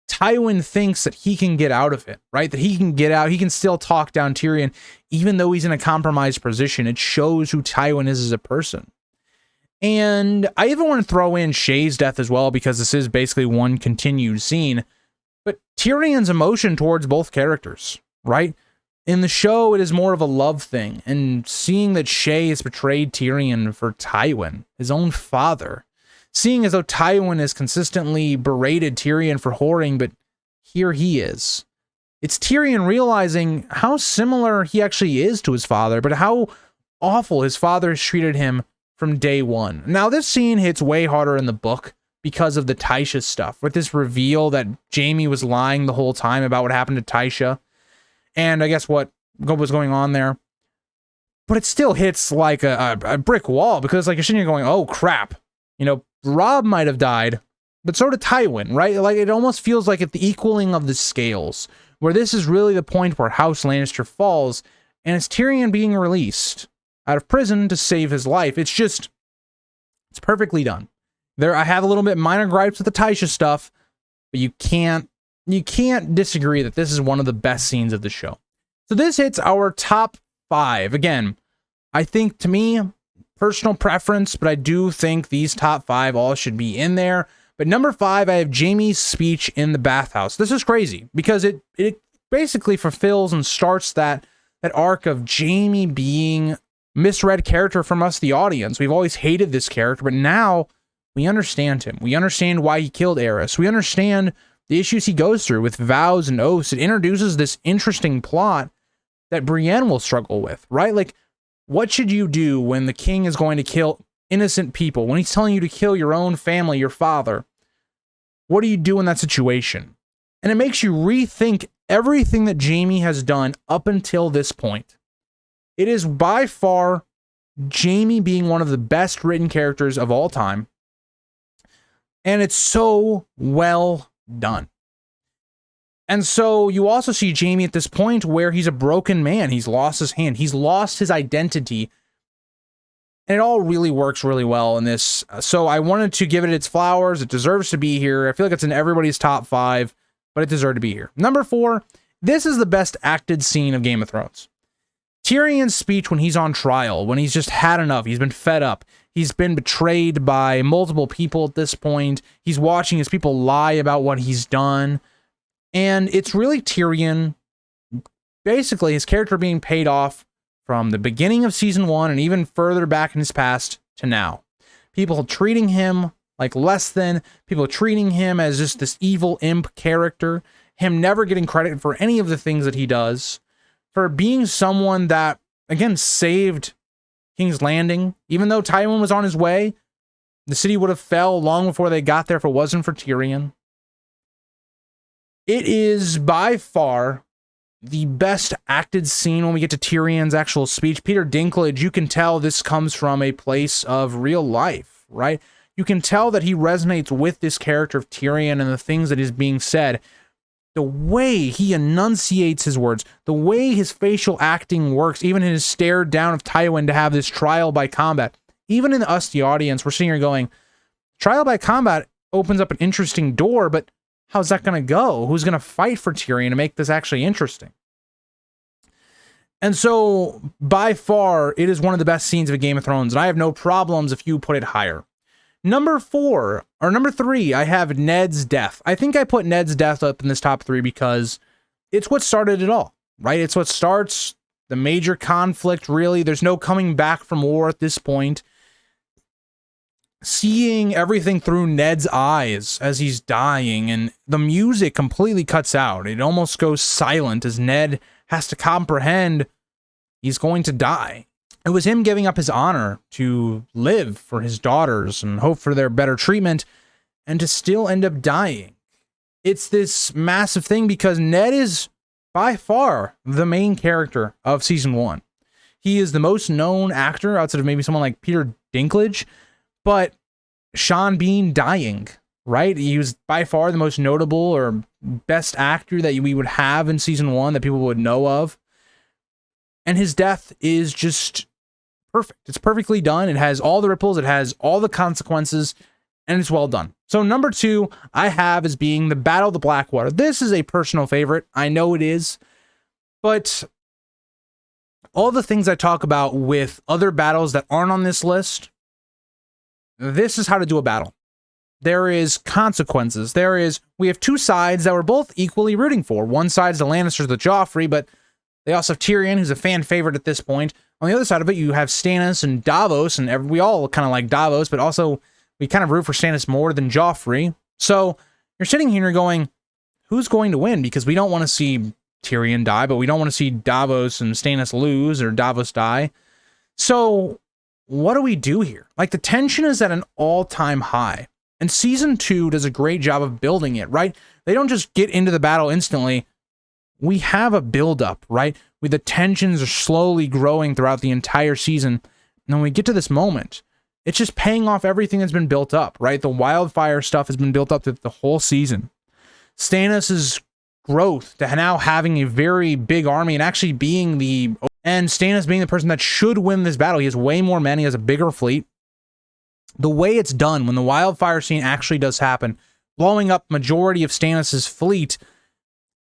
Speaker 2: Tywin thinks that he can get out of it, right? That he can get out, he can still talk down Tyrion, even though he's in a compromised position. It shows who Tywin is as a person. And I even want to throw in Shay's death as well, because this is basically one continued scene. But Tyrion's emotion towards both characters, right? In the show, it is more of a love thing. And seeing that Shay has betrayed Tyrion for Tywin, his own father, seeing as though Tywin has consistently berated Tyrion for whoring, but here he is. It's Tyrion realizing how similar he actually is to his father, but how awful his father has treated him from day one. Now, this scene hits way harder in the book because of the Tysha stuff, with this reveal that Jaime was lying the whole time about what happened to Tysha. And I guess what was going on there. But it still hits like a brick wall, because like you're sitting here going, oh crap, you know, Robb might have died, but so did Tywin, right? Like it almost feels like it's the equaling of the scales, where this is really the point where House Lannister falls, and it's Tyrion being released out of prison to save his life. It's perfectly done. I have a little bit minor gripes with the Tysha stuff, but you can't disagree that this is one of the best scenes of the show. So this hits our top 5. Again, I think, to me, personal preference, but I do think these top 5 all should be in there. But number 5, I have Jaime's speech in the bathhouse. This is crazy because it basically fulfills and starts that arc of Jaime being misread character from us, the audience. We've always hated this character, but now we understand him. We understand why he killed Aerys. We understand the issues he goes through with vows and oaths. It introduces this interesting plot that Brienne will struggle with, right? Like, what should you do when the king is going to kill innocent people? When he's telling you to kill your own family, your father? What do you do in that situation? And it makes you rethink everything that Jaime has done up until this point. It is by far Jaime being one of the best written characters of all time. And it's so well done. And so you also see Jaime at this point where he's a broken man. He's lost his hand. He's lost his identity. And it all really works really well in this. So I wanted to give it its flowers. It deserves to be here. I feel like it's in everybody's top 5, but it deserved to be here. Number 4, this is the best acted scene of Game of Thrones. Tyrion's speech when he's on trial, when he's just had enough, he's been fed up. He's been betrayed by multiple people at this point. He's watching his people lie about what he's done. And it's really Tyrion, basically his character being paid off from the beginning of season 1 and even further back in his past to now. People treating him like less than, people treating him as just this evil imp character, him never getting credit for any of the things that he does, for being someone that, again, saved King's Landing. Even though Tywin was on his way, the city would have fell long before they got there if it wasn't for Tyrion. It is by far the best acted scene when we get to Tyrion's actual speech. Peter Dinklage, you can tell this comes from a place of real life, right? You can tell that he resonates with this character of Tyrion and the things that is being said. The way he enunciates his words, the way his facial acting works, even in his stare down of Tywin to have this trial by combat. Even in us, the audience, we're sitting here going, trial by combat opens up an interesting door, but how's that going to go? Who's going to fight for Tyrion to make this actually interesting? And so, by far, it is one of the best scenes of a Game of Thrones, and I have no problems if you put it higher. Number 3, I have Ned's death. I think I put Ned's death up in this top 3 because it's what started it all, right? It's what starts the major conflict, really. There's no coming back from war at this point. Seeing everything through Ned's eyes as he's dying, and the music completely cuts out. It almost goes silent as Ned has to comprehend he's going to die. It was him giving up his honor to live for his daughters and hope for their better treatment, and to still end up dying. It's this massive thing because Ned is by far the main character of season 1. He is the most known actor outside of maybe someone like Peter Dinklage, but Sean Bean dying, right? He was by far the most notable or best actor that we would have in season 1 that people would know of. And his death is just perfect. It's perfectly done. It has all the ripples. It has all the consequences, and it's well done. So number 2 I have as being the Battle of the Blackwater. This is a personal favorite. I know it is, but all the things I talk about with other battles that aren't on this list, this is how to do a battle. There is consequences. We have 2 sides that we're both equally rooting for. One side's the Lannisters with Joffrey, but they also have Tyrion, who's a fan favorite at this point. On the other side of it, you have Stannis and Davos, and we all kind of like Davos, but also we kind of root for Stannis more than Joffrey. So you're sitting here and you're going, who's going to win? Because we don't want to see Tyrion die, but we don't want to see Davos and Stannis lose or Davos die. So what do we do here? Like, the tension is at an all-time high. And season 2 does a great job of building it, right? They don't just get into the battle instantly. We have a build-up, right? The tensions are slowly growing throughout the entire season. And when we get to this moment, it's just paying off everything that's been built up, right? The wildfire stuff has been built up through the whole season. Stannis' growth to now having a very big army and actually being and Stannis being the person that should win this battle. He has way more men. He has a bigger fleet. The way it's done, when the wildfire scene actually does happen, blowing up majority of Stannis' fleet,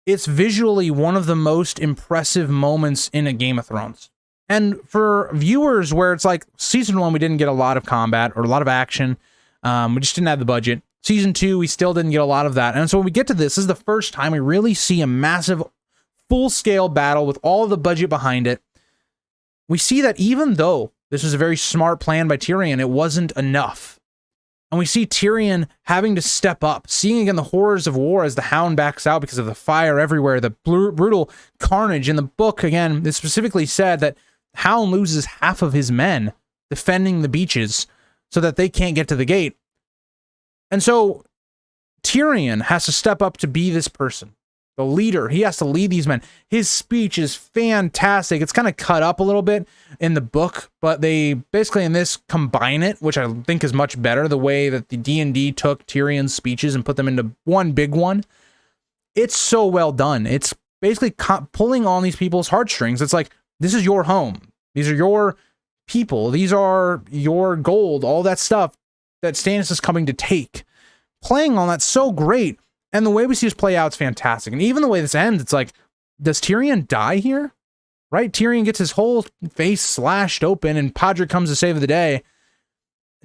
Speaker 2: it's visually one of the most impressive moments in a Game of Thrones. And for viewers where it's like season 1, we didn't get a lot of combat or a lot of action. We just didn't have the budget. Season 2, we still didn't get a lot of that. And so when we get to this is the first time we really see a massive full-scale battle with all of the budget behind it. We see that even though this was a very smart plan by Tyrion, it wasn't enough. And we see Tyrion having to step up, seeing again the horrors of war as the Hound backs out because of the fire everywhere, the brutal carnage. In the book, again, it specifically said that Hound loses half of his men defending the beaches so that they can't get to the gate. And so Tyrion has to step up to be this person. The leader. He has to lead these men. His speech is fantastic. It's kind of cut up a little bit in the book, but they basically in this combine it, which I think is much better, the way that the D&D took Tyrion's speeches and put them into one big one. It's so well done. It's basically pulling on these people's heartstrings. It's like, this is your home. These are your people. These are your gold, all that stuff that Stannis is coming to take. Playing on that so great. And the way we see this play out is fantastic. And even the way this ends, it's like, does Tyrion die here? Right? Tyrion gets his whole face slashed open and Podrick comes to save the day.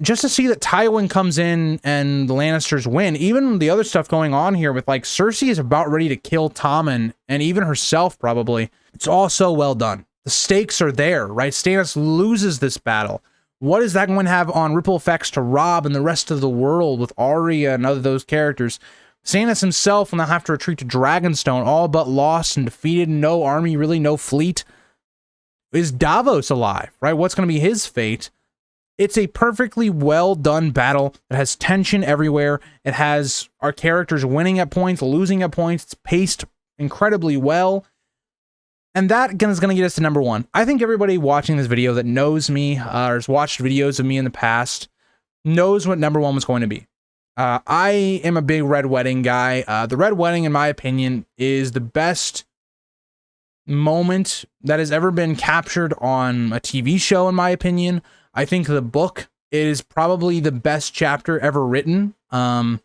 Speaker 2: Just to see that Tywin comes in and the Lannisters win. Even the other stuff going on here with like Cersei is about ready to kill Tommen and even herself probably. It's all so well done. The stakes are there, right? Stannis loses this battle. What is that going to have on ripple effects to Robb and the rest of the world with Arya and other those characters? Stannis himself will now have to retreat to Dragonstone, all but lost and defeated, no army, really no fleet. Is Davos alive, right? What's going to be his fate? It's a perfectly well done battle that has tension everywhere. It has our characters winning at points, losing at points. It's paced incredibly well. And that again is going to get us to number one. I think everybody watching this video that knows me or has watched videos of me in the past knows what number one was going to be. I am a big Red Wedding guy. The Red Wedding, in my opinion, is the best moment that has ever been captured on a TV show, in my opinion. I think the book is probably the best chapter ever written. Again,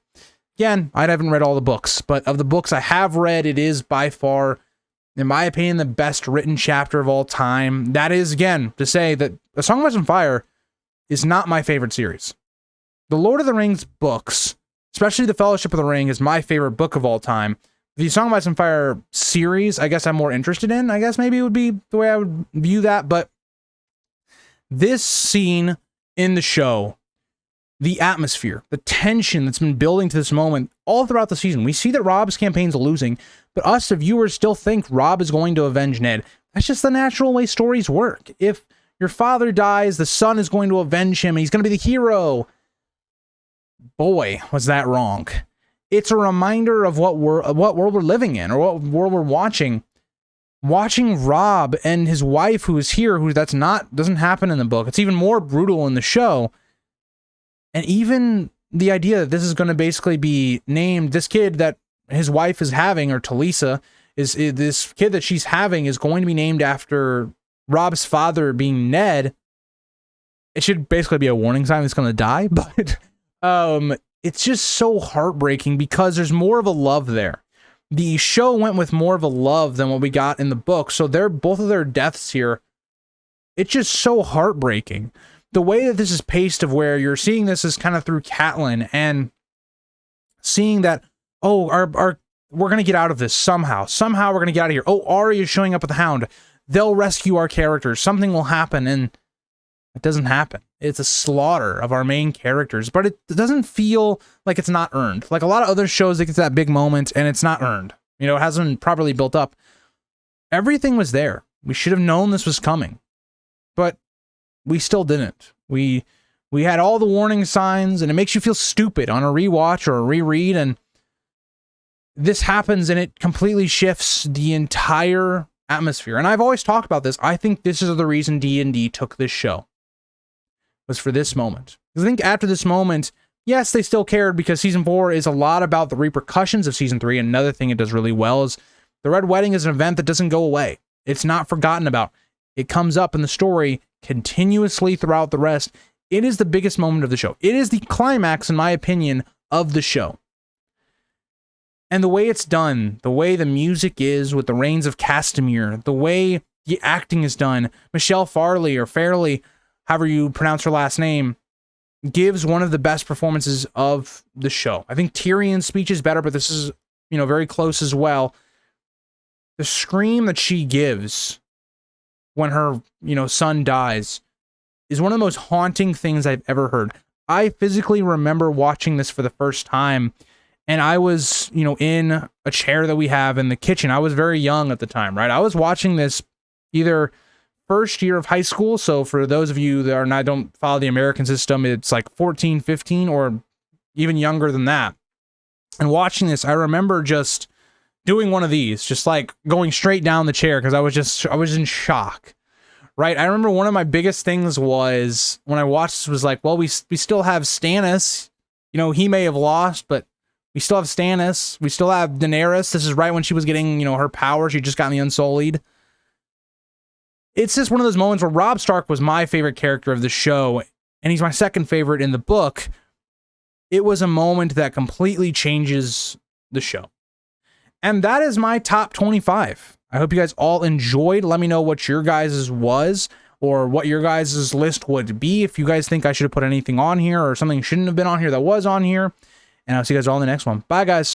Speaker 2: I haven't read all the books, but of the books I have read, it is by far, in my opinion, the best written chapter of all time. That is, again, to say that A Song of Ice and Fire is not my favorite series. The Lord of the Rings books, especially The Fellowship of the Ring, is my favorite book of all time. The Song of Ice and Fire series, I guess I'm more interested in. I guess maybe it would be the way I would view that. But this scene in the show, the atmosphere, the tension that's been building to this moment all throughout the season. We see that Robb's campaign's losing, but us, the viewers, still think Robb is going to avenge Ned. That's just the natural way stories work. If your father dies, the son is going to avenge him, and he's going to be the hero. Boy, was that wrong. It's a reminder of what world we're living in, or what world we're watching. Watching Robb and his wife, who is here, doesn't happen in the book. It's even more brutal in the show. And even the idea that this is going to basically be named, this kid that his wife is having, or Talisa, is this kid that she's having is going to be named after Robb's father being Ned. It should basically be a warning sign he's going to die, but it's just so heartbreaking because there's more of a love there. The show went with more of a love than what we got in the book, so both of their deaths here, it's just so heartbreaking. The way that this is paced, of where you're seeing this is kind of through Catelyn and seeing that, oh, we're going to get out of this somehow. Somehow we're going to get out of here. Oh, Arya is showing up with the Hound. They'll rescue our characters. Something will happen, and it doesn't happen. It's a slaughter of our main characters, but it doesn't feel like it's not earned. Like a lot of other shows, it gets that big moment, and it's not earned. You know, it hasn't been properly built up. Everything was there. We should have known this was coming, but we still didn't. We had all the warning signs, and it makes you feel stupid on a rewatch or a reread, and this happens, and it completely shifts the entire atmosphere. And I've always talked about this. I think this is the reason D&D took this show, was for this moment. I think after this moment, yes, they still cared, because season 4 is a lot about the repercussions of season 3. Another thing it does really well is the Red Wedding is an event that doesn't go away. It's not forgotten about. It comes up in the story continuously throughout the rest. It is the biggest moment of the show. It is the climax, in my opinion, of the show. And the way it's done, the way the music is with the Reigns of Castamere, the way the acting is done, Michelle Farley, or Fairley, however you pronounce her last name, gives one of the best performances of the show. I think Tyrion's speech is better, but this is, very close as well. The scream that she gives when her, son dies is one of the most haunting things I've ever heard. I physically remember watching this for the first time, and I was, in a chair that we have in the kitchen. I was very young at the time, right? I was watching this either first year of high school. So for those of you that don't follow the American system, it's like 14, 15, or even younger than that. And watching this, I remember just doing one of these, just like going straight down the chair because I was in shock. Right? I remember one of my biggest things was when I watched this was like, well, we still have Stannis. You know, he may have lost, but we still have Stannis. We still have Daenerys. This is right when she was getting, you know, her power. She just got the Unsullied. It's just one of those moments where Robb Stark was my favorite character of the show, and he's my second favorite in the book. It was a moment that completely changes the show. And that is my top 25. I hope you guys all enjoyed. Let me know what your guys' was, or what your guys' list would be. If you guys think I should have put anything on here, or something shouldn't have been on here that was on here. And I'll see you guys all in the next one. Bye, guys.